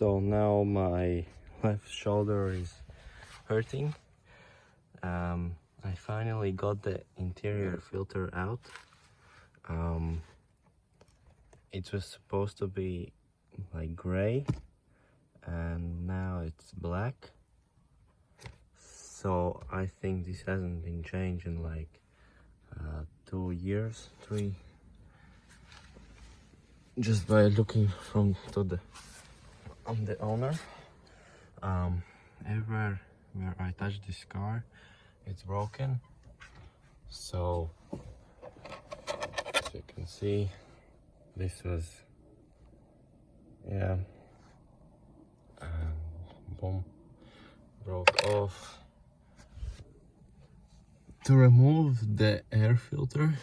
So now my left shoulder is hurting. I finally got the interior filter out. It was supposed to be like gray and now it's black. So I think this hasn't been changed in like 2 years, 3. Just by looking from to the owner. Everywhere where I touch this car, it's broken. So as you can see, this was, yeah, boom, broke off. To remove the air filter,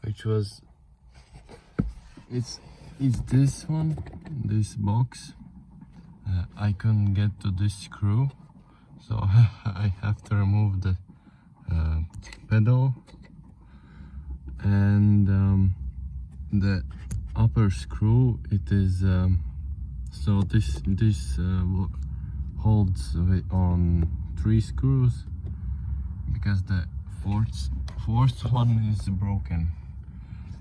which was, it's this one, this box. I couldn't get to this screw, so I have to remove the pedal and the upper screw. It is so this holds on 3 screws because the fourth one is broken.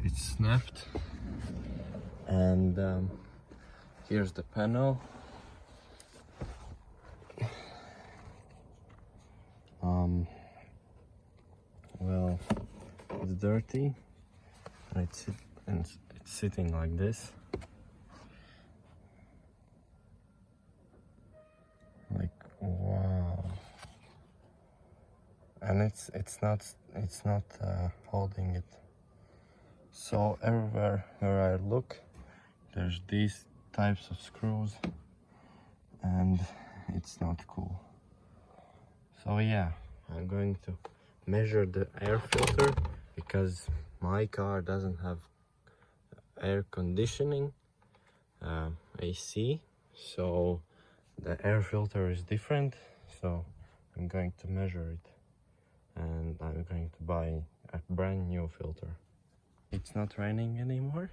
It's snapped, and here's the panel. Well, it's dirty and it's sitting like this, like, wow. And it's not holding it. So everywhere where I look, there's these types of screws, and it's not cool. So yeah, I'm going to measure the air filter because my car doesn't have air conditioning, AC, so the air filter is different. So I'm going to measure it and I'm going to buy a brand new filter. It's not raining anymore,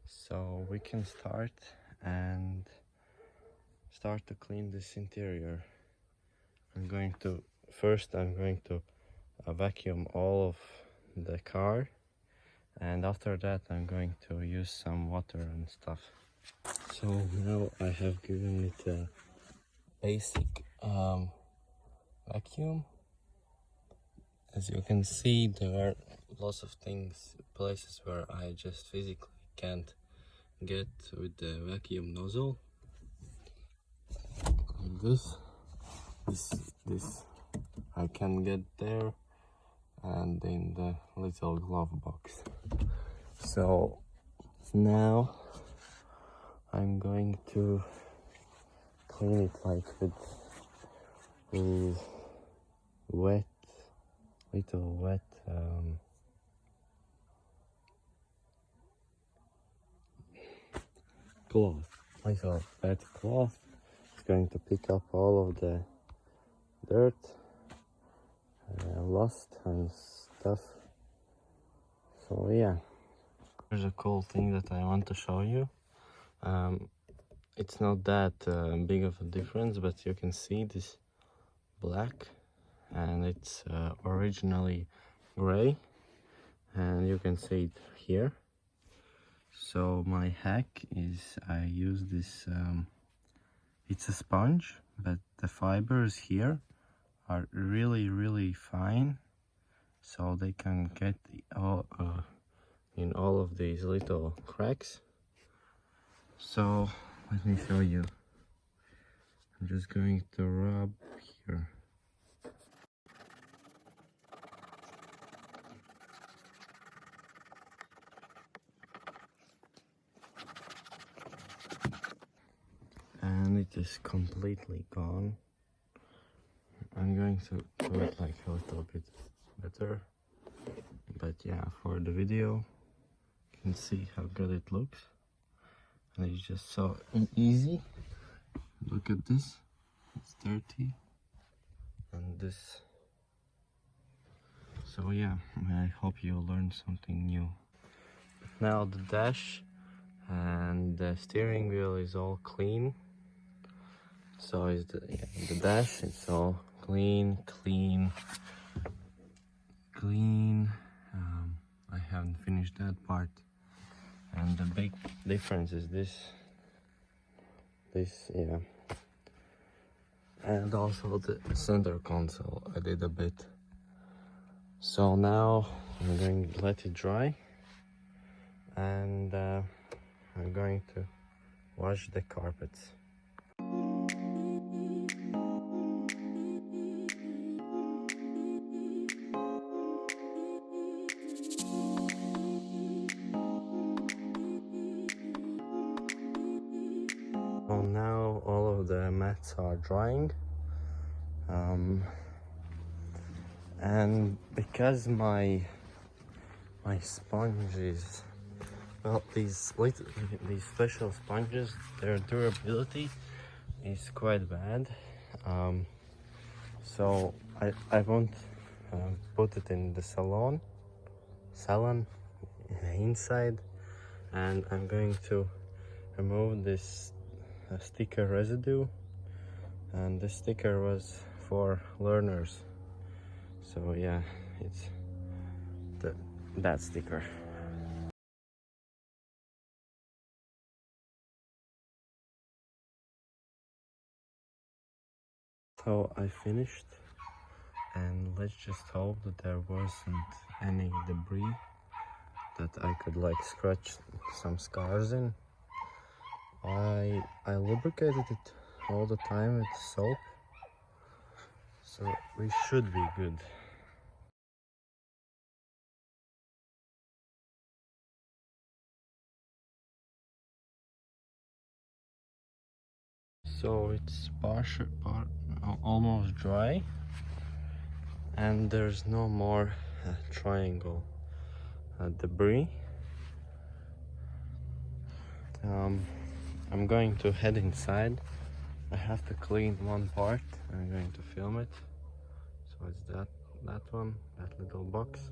so we can start to clean this interior. I'm going to vacuum all of the car, and after that I'm going to use some water and stuff. So now I have given it a basic vacuum. As you can see, there are lots of places where I just physically can't get with the vacuum nozzle. Like this I can get there, and in the little glove box. So now I'm going to clean it like with little wet cloth. Little wet cloth. It's going to pick up all of the dirt, rust and stuff. So yeah, here's a cool thing that I want to show you. It's not that big of a difference, but you can see this black, and it's originally gray, and you can see it here. So my hack is I use this, it's a sponge, but the fibers here are really fine, so they can get in all of these little cracks. So let me show you. I'm just going to rub here. And it is completely gone. I'm going to do it like a little bit better, but yeah, for the video you can see how good it looks, and it's just so easy. Look at this, it's dirty, and this. So yeah, I hope you learned something new. Now the dash and the steering wheel is all clean. So is the dash. It's all clean. I haven't finished that part, and the big difference is this, yeah, and also the center console I did a bit. So now I'm going to let it dry, and I'm going to wash the carpets. So now all of the mats are drying, and because my sponge is, well, these special sponges, their durability is quite bad, so I won't put it in the salon inside, and I'm going to remove this sticker residue, and this sticker was for learners, so yeah, it's that sticker. So I finished, and let's just hope that there wasn't any debris that I could like scratch some scars in. I lubricated it all the time with soap, so we should be good. So it's almost dry, and there's no more triangle debris. I'm going to head inside. I have to clean one part. I'm going to film it. So it's that one, that little box.